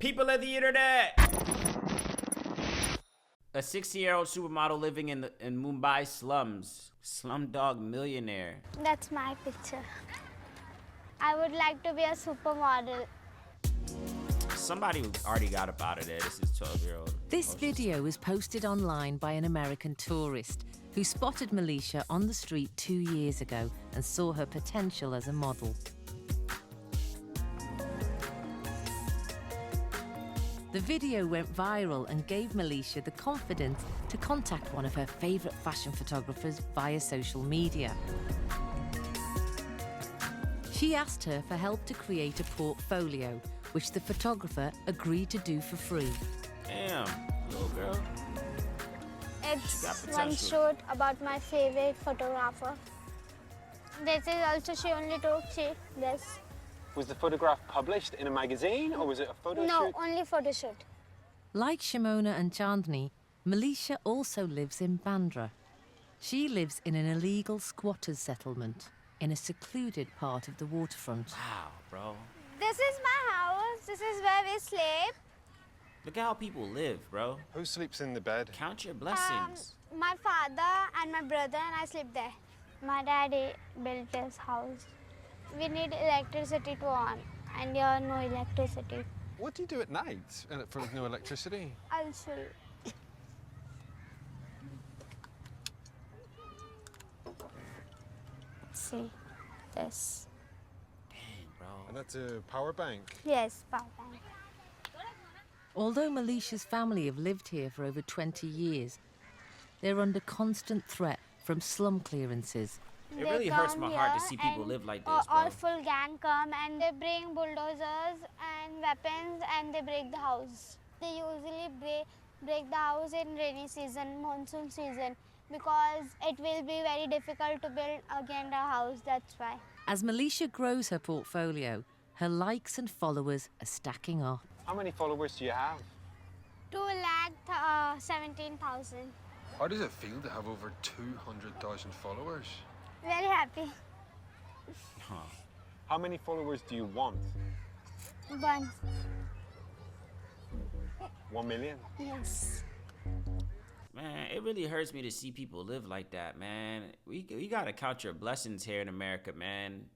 People of the internet! A 60-year-old supermodel living in Mumbai slums. Slumdog millionaire. That's my picture. I would like to be a supermodel. Somebody already got up out of there. This is 12-year-old. This video was posted online by an American tourist who spotted Melisha on the street 2 years ago and saw her potential as a model. The video went viral and gave Melisha the confidence to contact one of her favourite fashion photographers via social media. She asked her for help to create a portfolio, which the photographer agreed to do for free. Damn, little girl. It's one shoot about my favorite photographer. This is also she only took this. Was the photograph published in a magazine or was it a photo shoot? No, only photo shoot. Like Shimona and Chandni, Melisha also lives in Bandra. She lives in an illegal squatters settlement in a secluded part of the waterfront. Wow, bro. This is my house. This is where we sleep. Look at how people live, bro. Who sleeps in the bed? Count your blessings. My father and my brother and I sleep there. My daddy built this house. We need electricity to on, and here no electricity. What do you do at night for no electricity? I'll show you. See this. Dang, bro. And that's a power bank? Yes, power bank. Although Melisha's family have lived here for over 20 years, they're under constant threat from slum clearances. It really hurts my heart to see people live like this, bro. All full gang come and they bring bulldozers and weapons and they break the house. They usually break the house in rainy season, monsoon season, because it will be very difficult to build again a house, that's why. As Melisha grows her portfolio, her likes and followers are stacking up. How many followers do you have? 2,17,000. How does it feel to have over 200,000 followers? Very happy. Huh. How many followers do you want? 1. 1 million? Yes. Man, it really hurts me to see people live like that, man. We gotta count your blessings here in America, man.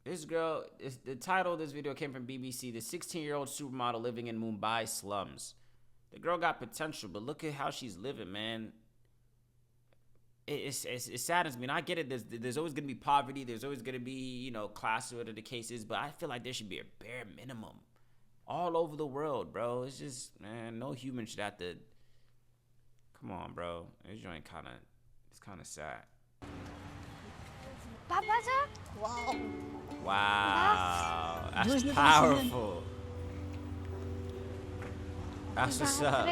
This girl, the title of this video came from BBC. The 16-year-old supermodel living in Mumbai slums. The girl got potential, but look at how she's living, man. It saddens me. And I get it. There's always going to be poverty. There's always going to be, you know, class or whatever the case is. But I feel like there should be a bare minimum all over the world, bro. It's just, man, no human should have to. Come on, bro. This joint it's kind of sad. Papa, sir? Wow. Wow. That's powerful. That's what's up.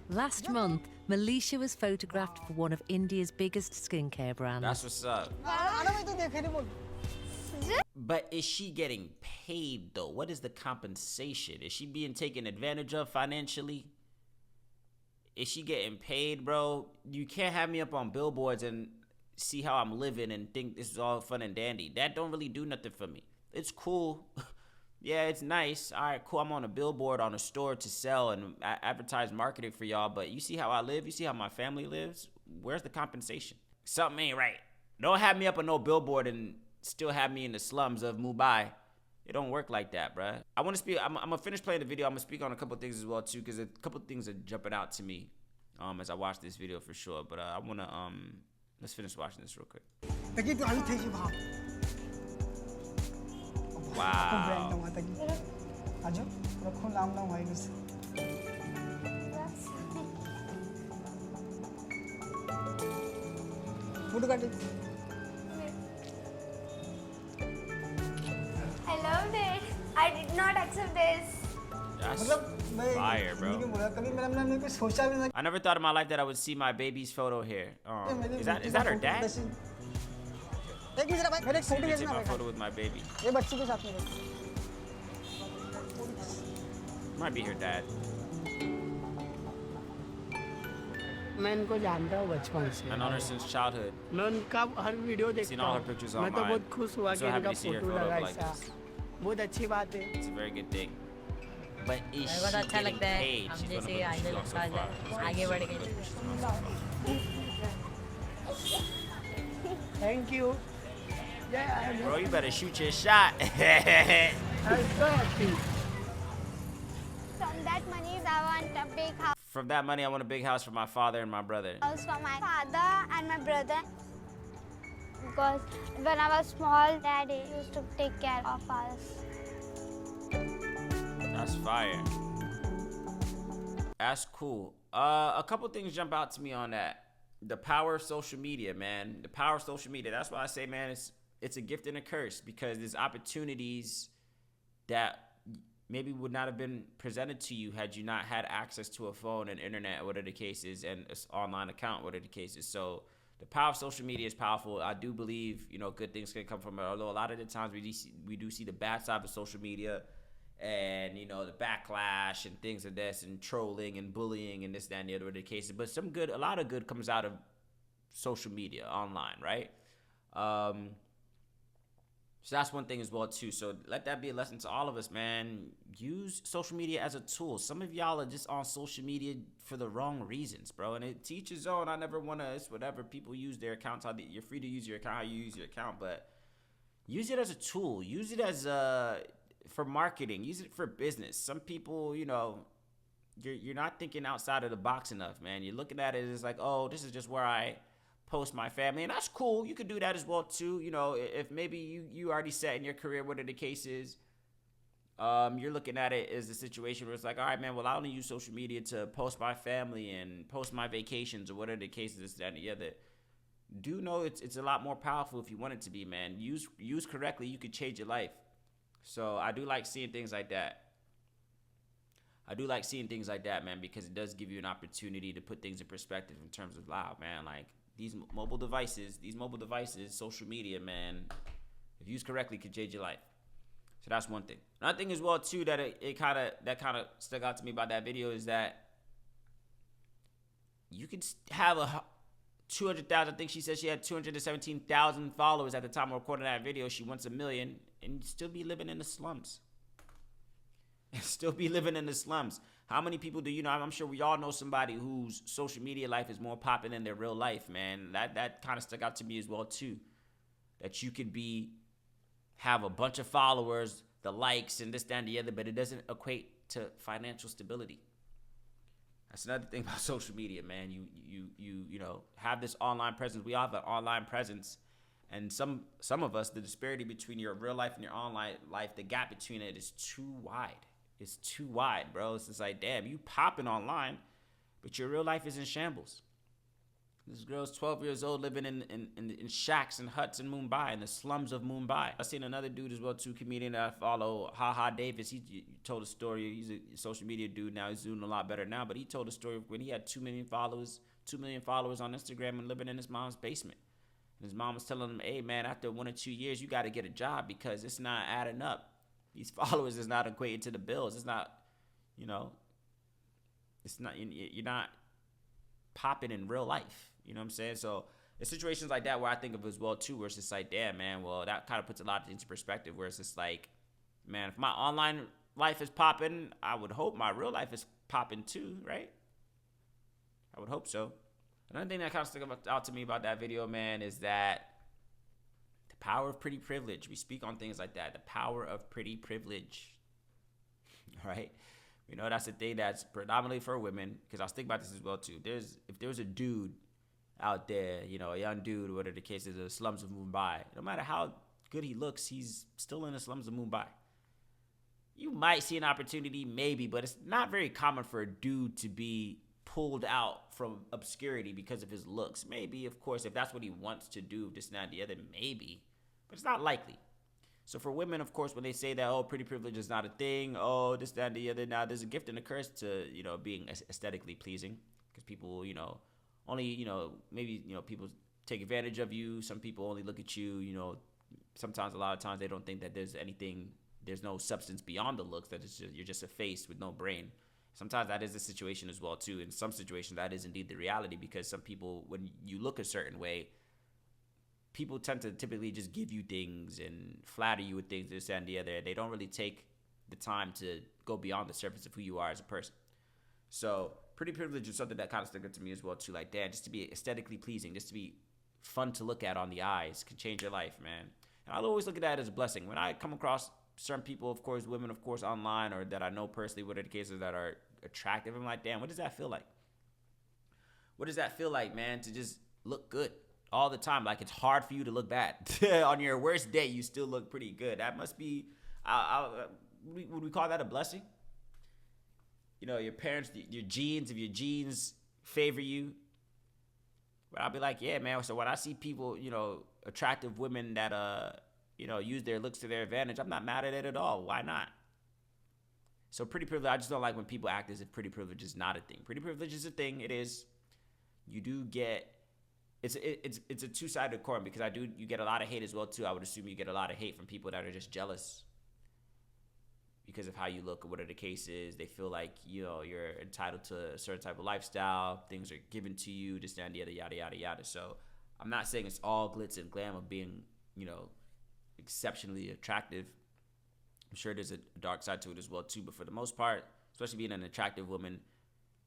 Last month, Melisha was photographed for one of India's biggest skincare brands. That's what's up. But is she getting paid, though? What is the compensation? Is she being taken advantage of financially? Is she getting paid, bro? You can't have me up on billboards and see how I'm living and think this is all fun and dandy. That don't really do nothing for me. It's cool. Yeah, it's nice. All right, cool. I'm on a billboard on a store to sell and advertise marketing for y'all. But you see how I live? You see how my family lives? Where's the compensation? Something ain't right. Don't have me up on no billboard and still have me in the slums of Mumbai. It don't work like that, bruh. I want to speak. I'm gonna finish playing the video. I'm gonna speak on a couple things as well too, because a couple things are jumping out to me as I watch this video for sure. But I wanna let's finish watching this real quick. Wow. I loved it. I did not accept this. That's fire, bro. I never thought in my life that I would see my baby's photo here. Is that her dad? Take my photo with my baby. Might be her dad. मैं इनको जानता हूँ बचपन से। I known her since childhood. मैं उनका हर video Seen देखता all her हूँ। pictures मैं तो online. बहुत खुश हुआ I'm so कि happy इनका to see her photo photo लगा like ऐसा। this. बहुत अच्छी बात है। It's a very good thing. But is मेरे she को तो अच्छा getting लगता है paid? हम She's जैसे gonna आइडल go so आगे far. आगे बढ़ गए। She's gone so far. Thank you. Yeah, Bro, you better shoot your shot. I'm so happy. From that money, I want a big From that money, I want a big house for my father and my brother. house for my father and my brother. Because when I was small, Daddy used to take care of us. That's fire. That's cool. A couple things jump out to me on that. The power of social media, man. The power of social media. That's why I say, man, it's a gift and a curse, because there's opportunities that maybe would not have been presented to you had you not had access to a phone and internet, whatever the case is, and an online account, whatever the case is. So the power of social media is powerful. I do believe, good things can come from it. Although a lot of the times we do see the bad side of social media, and the backlash and things of this, and trolling and bullying and this, that, and the other, whatever the case is. But a lot of good comes out of social media online, right? So that's one thing as well too. So let that be a lesson to all of us, man. Use social media as a tool. Some of y'all are just on social media for the wrong reasons, bro. And it teaches his own. I never want to. It's whatever. People use their accounts. You're free to use your account how you use your account, but use it as a tool. Use it as for marketing. Use it for business. Some people, you're not thinking outside of the box enough, man. You're looking at it as like, oh, this is just where I post my family, and that's cool. You could do that as well too. If maybe you already set in your career, whatever the case is, you're looking at it as a situation where it's like, all right, man, well, I only use social media to post my family and post my vacations or whatever the case is, that and the other. Do know it's a lot more powerful if you want it to be, man. Use correctly, you could change your life. So I do like seeing things like that. Man, because it does give you an opportunity to put things in perspective in terms of, wow, man, like these mobile devices, social media, man, if used correctly, could change your life. So that's one thing. Another thing as well too that that kind of stuck out to me about that video is that you could have a 200,000. I think she said she had 217,000 followers at the time of recording that video. She wants 1 million, and still be living in the slums. How many people do you know? I'm sure we all know somebody whose social media life is more popping than their real life, man. That kind of stuck out to me as well too. That you could have a bunch of followers, the likes and this, that, and the other, but it doesn't equate to financial stability. That's another thing about social media, man. You have this online presence. We all have an online presence, and some of us, the disparity between your real life and your online life, the gap between it is too wide. It's too wide, bro. It's just like, damn, you popping online, but your real life is in shambles. This girl's 12 years old, living in shacks and huts in Mumbai, in the slums of Mumbai. I seen another dude as well, too, comedian that I follow, Ha Davis. He told a story. He's a social media dude now. He's doing a lot better now, but he told a story of when he had 2 million followers on Instagram and living in his mom's basement. And his mom was telling him, hey, man, after 1 or 2 years, you got to get a job because it's not adding up. These followers is not equating to the bills. It's not, it's not, you're not popping in real life. You know what I'm saying? So it's situations like that where I think of as well too, where it's just like, damn, man, well, that kind of puts a lot into perspective, where it's just like, man, if my online life is popping, I would hope my real life is popping too, right? I would hope so. Another thing that kind of stuck out to me about that video, man, is that the power of pretty privilege. We speak on things like that. The power of pretty privilege, right? We know that's a thing that's predominantly for women, because I was thinking about this as well too. If there's a dude out there, a young dude, whatever the case is, the slums of Mumbai, no matter how good he looks, he's still in the slums of Mumbai. You might see an opportunity, maybe, but it's not very common for a dude to be pulled out from obscurity because of his looks. Maybe, of course, if that's what he wants to do, this, and that, the other, maybe, but it's not likely. So for women, of course, when they say that, oh, pretty privilege is not a thing, oh, this, that, and the other, now there's a gift and a curse to, being aesthetically pleasing, because people, only, maybe, people take advantage of you. Some people only look at you, sometimes, a lot of times, they don't think that there's no substance beyond the looks, that you're just a face with no brain. Sometimes that is the situation as well too. In some situations, that is indeed the reality, because some people, when you look a certain way, people tend to typically just give you things and flatter you with things, this and the other. They don't really take the time to go beyond the surface of who you are as a person. So pretty privilege is something that kind of stuck out to me as well too. Like, damn, just to be aesthetically pleasing, just to be fun to look at on the eyes can change your life, man. And I'll always look at that as a blessing. When I come across certain people, of course, women, of course, online, or that I know personally, what are the cases that are attractive, I'm like, damn, what does that feel like? What does that feel like, man, to just look good all the time? Like, it's hard for you to look bad. On your worst day, you still look pretty good. That must be, would we call that a blessing? You know, your parents, your genes, if your genes favor you. But I'll be like, yeah, man. So when I see people, you know, attractive women that, you know, use their looks to their advantage, I'm not mad at it at all. Why not? So pretty privilege, I just don't like when people act as if pretty privilege is not a thing. Pretty privilege is a thing. It is. You do get, it's a two-sided coin, because you get a lot of hate as well too. I would assume you get a lot of hate from people that are just jealous because of how you look or whatever the case is. They feel like, you know, you're entitled to a certain type of lifestyle. Things are given to you, this, and the other, yada, yada, yada. So I'm not saying it's all glitz and glam of being, you know, exceptionally attractive. I'm sure there's a dark side to it as well too. But for the most part, especially being an attractive woman,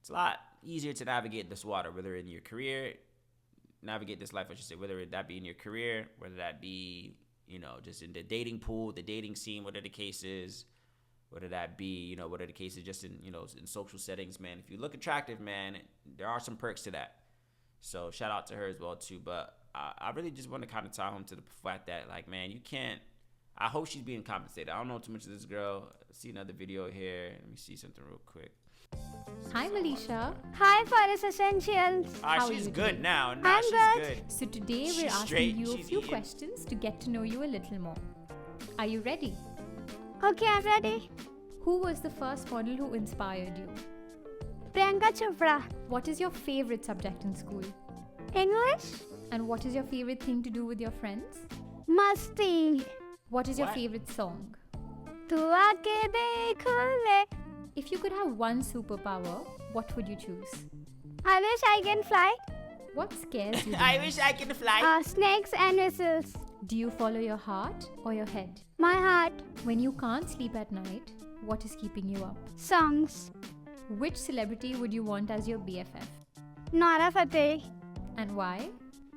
it's a lot easier to navigate this water, whether in your career, navigate this life, I should say, whether that be in your career, whether that be, you know, just in the dating pool, the dating scene, whatever the case is, whether that be, you know, whatever the case is, just in, you know, in social settings, man. If you look attractive, man, there are some perks to that. So shout out to her as well too. But I really just want to kind of tie home to the fact that, like, man, you can't, I hope she's being compensated. I don't know too much of this girl. See another video here. Let me see something real quick. Hi, Melisha. Hi, Forest Essentials. Ah, How are she's you good today? now. I'm She's good. good. So today She's we're asking straight, you a she's few eating. questions to get to know you a little more. Are you ready? Okay, I'm ready. Who was the first model who inspired you? Priyanka Chopra. What is your favorite subject in school? English. And what is your favorite thing to do with your friends? Masti. What is your What? favorite song? Tu aake dekh le. If you could have one superpower, what would you choose? I wish I can fly. What scares you? the I most? wish I could fly. Snakes and whistles. Do you follow your heart or your head? My heart. When you can't sleep at night, what is keeping you up? Songs. Which celebrity would you want as your BFF? Nora Fateh. And why?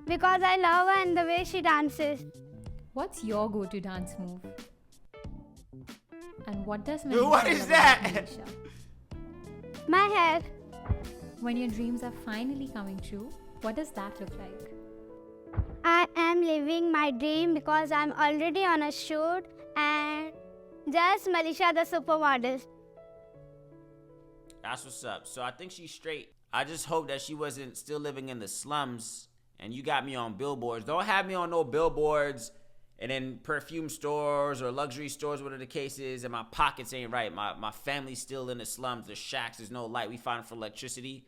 Because I love her and the way she dances. What's your go-to dance move? And what does What Melisha is love that? about Melisha? My hair. When your dreams are finally coming true, what does that look like? I am living my dream because I'm already on a shoot and just Melisha the supermodel. That's what's up. So I think she's straight. I just hope that she wasn't still living in the slums and you got me on billboards. Don't have me on no billboards and in perfume stores or luxury stores, whatever the case is, and my pockets ain't right. My family's still in the slums, the shacks, there's no light. We find for electricity.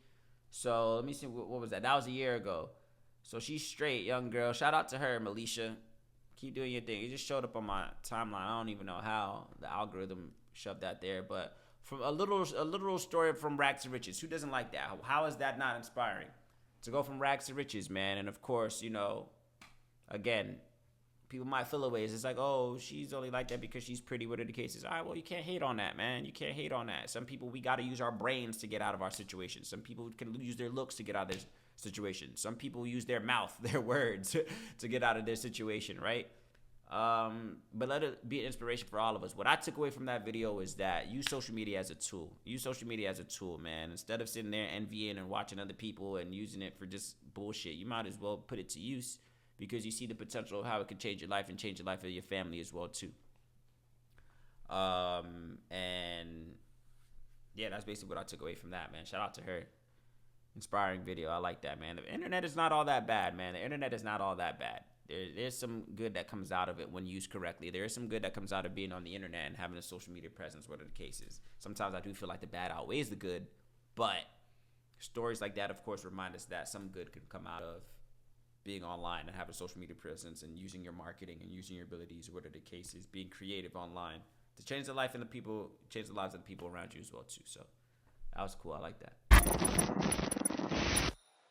So let me see, what was that? That was a year ago. So she's straight, young girl. Shout out to her, Melisha. Keep doing your thing. It just showed up on my timeline. I don't even know how the algorithm shoved that there, but from a literal story from rags to riches. Who doesn't like that? How is that not inspiring? To go from rags to riches, man. And of course, you know, again, people might feel a ways. It's like, oh, she's only like that because she's pretty, whatever the case is. All right, well, you can't hate on that, man. You can't hate on that. Some people, we got to use our brains to get out of our situation. Some people can use their looks to get out of their situation. Some people use their mouth, their words to get out of their situation, right? But let it be an inspiration for all of us. What I took away from that video is that use social media as a tool. Use social media as a tool, man. Instead of sitting there envying and watching other people and using it for just bullshit, you might as well put it to use because you see the potential of how it could change your life and change the life of your family as well too. And yeah, that's basically what I took away from that, man. Shout out to her. Inspiring video. I like that, man. The internet is not all that bad, man. The internet is not all that bad. There's some good that comes out of it when used correctly. There is some good that comes out of being on the internet and having a social media presence, whatever the case is. Sometimes I do feel like the bad outweighs the good, but stories like that, of course, remind us that some good can come out of being online and having a social media presence and using your marketing and using your abilities, whatever the case is, being creative online to change the life and the people, change the lives of the people around you as well too. So That was cool. I like that.